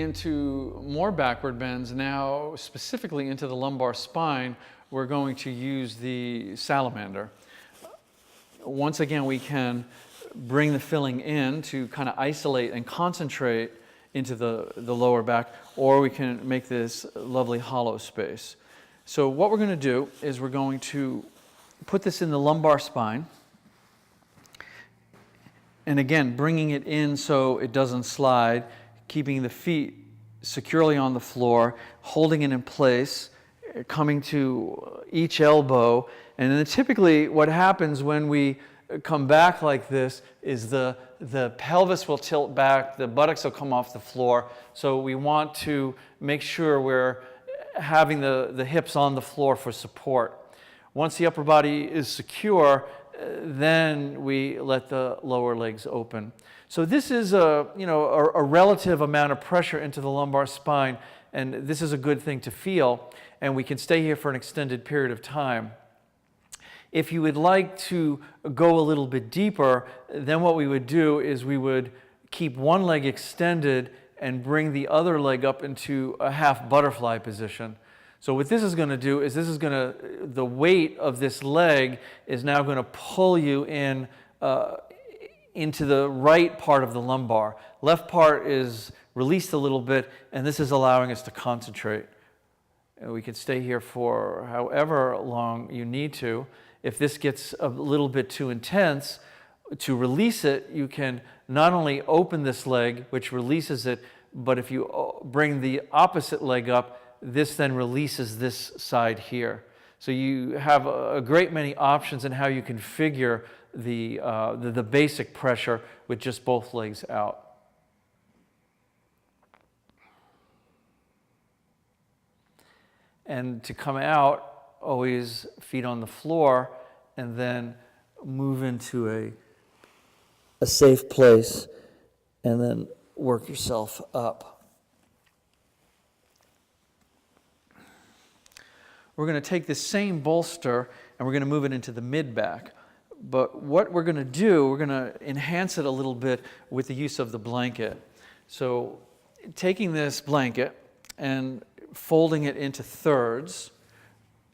into more backward bends now, specifically into the lumbar spine, we're going to use the Salamander. Once again, we can bring the filling in to kind of isolate and concentrate into the lower back, or we can make this lovely hollow space. So what we're going to do is we're going to put this in the lumbar spine, and again, bringing it in so it doesn't slide, keeping the feet securely on the floor, holding it in place, coming to each elbow. And then typically what happens when we come back like this is the pelvis will tilt back, the buttocks will come off the floor. So we want to make sure we're having the hips on the floor for support. Once the upper body is secure, then we let the lower legs open. So this is a relative amount of pressure into the lumbar spine, and this is a good thing to feel, and we can stay here for an extended period of time. If you would like to go a little bit deeper, then what we would do is we would keep one leg extended and bring the other leg up into a half butterfly position. So what this is going to do is the weight of this leg is now going to pull you in into the right part of the lumbar. Left part is released a little bit, and this is allowing us to concentrate. And we can stay here for however long you need to. If this gets a little bit too intense, to release it, you can not only open this leg, which releases it, but if you bring the opposite leg up, this then releases this side here. So you have a great many options in how you configure the basic pressure with just both legs out. And to come out, always feet on the floor, and then move into a safe place, and then work yourself up. We're going to take this same bolster and we're going to move it into the mid-back. But what we're going to do, we're going to enhance it a little bit with the use of the blanket. So taking this blanket and folding it into thirds,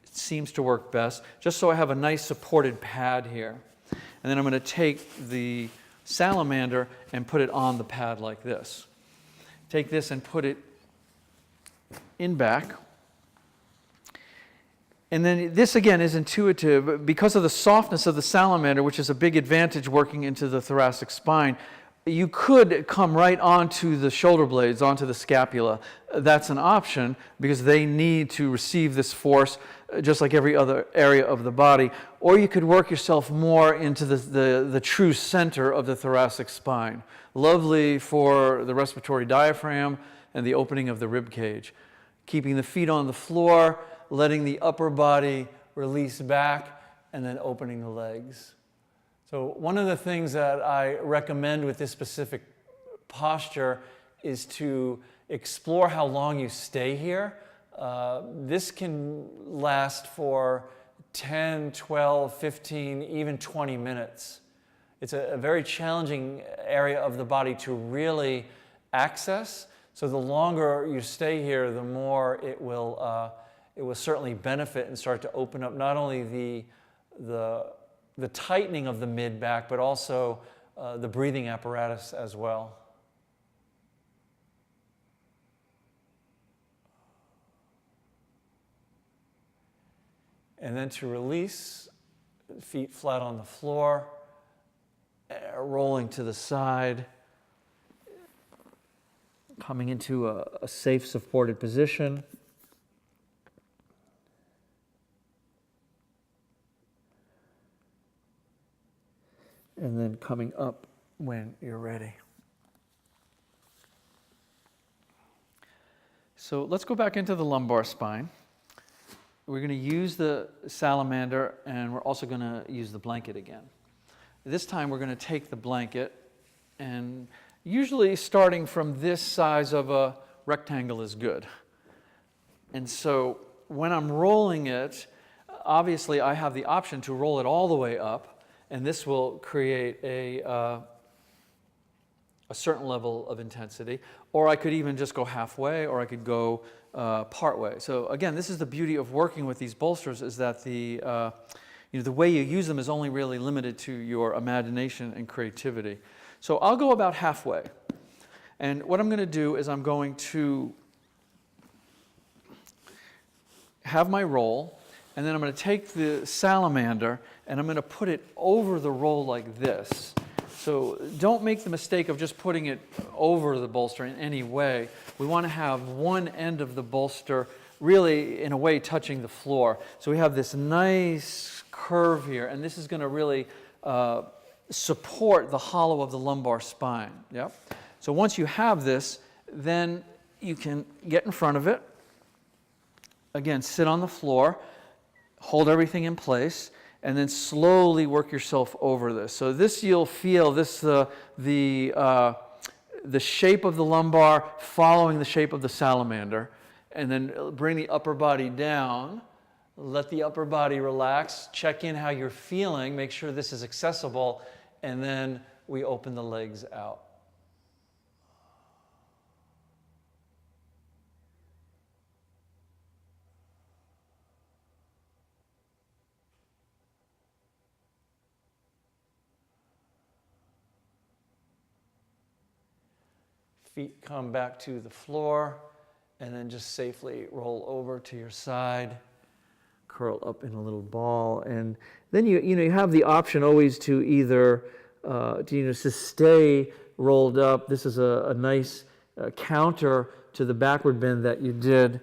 it seems to work best, just so I have a nice supported pad here. And then I'm going to take the Salamander and put it on the pad like this. Take this and put it in back. And then this again is intuitive because of the softness of the Salamander, which is a big advantage working into the thoracic spine. You could come right onto the shoulder blades, onto the scapula. That's an option because they need to receive this force just like every other area of the body. Or you could work yourself more into the true center of the thoracic spine. Lovely for the respiratory diaphragm and the opening of the ribcage. Keeping the feet on the floor, letting the upper body release back, and then opening the legs. So one of the things that I recommend with this specific posture is to explore how long you stay here. This can last for 10, 12, 15, even 20 minutes. It's a very challenging area of the body to really access. So the longer you stay here, the more it will certainly benefit and start to open up not only the tightening of the mid-back, but also the breathing apparatus as well. And then to release, feet flat on the floor, rolling to the side, coming into a safe supported position. And then coming up when you're ready. So let's go back into the lumbar spine. We're going to use the Salamander, and we're also going to use the blanket again. This time we're going to take the blanket, and usually starting from this size of a rectangle is good. And so when I'm rolling it, obviously I have the option to roll it all the way up, and this will create a a certain level of intensity, or I could even just go halfway, or I could go part way. So again, this is the beauty of working with these bolsters, is that the way you use them is only really limited to your imagination and creativity. So I'll go about halfway. And what I'm going to do is I'm going to have my roll, and then I'm going to take the salamander and I'm going to put it over the roll like this. So don't make the mistake of just putting it over the bolster in any way. We want to have one end of the bolster really, in a way, touching the floor. So we have this nice curve here, and this is going to really support the hollow of the lumbar spine. Yep. So once you have this, then you can get in front of it. Again, sit on the floor, hold everything in place, and then slowly work yourself over this. So this, you'll feel this, the shape of the lumbar following the shape of the salamander, and then bring the upper body down. Let the upper body relax. Check in how you're feeling. Make sure this is accessible, and then we open the legs out. Feet come back to the floor, and then just safely roll over to your side, curl up in a little ball, and then you have the option always to either to stay rolled up. This is a nice counter to the backward bend that you did,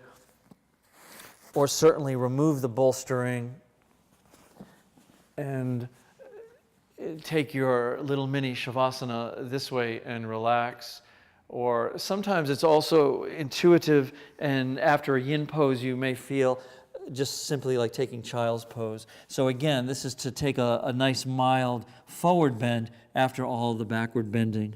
or certainly remove the bolstering and take your little mini shavasana this way and relax. Or sometimes it's also intuitive, and after a yin pose you may feel just simply like taking child's pose. So again, this is to take a nice mild forward bend after all the backward bending.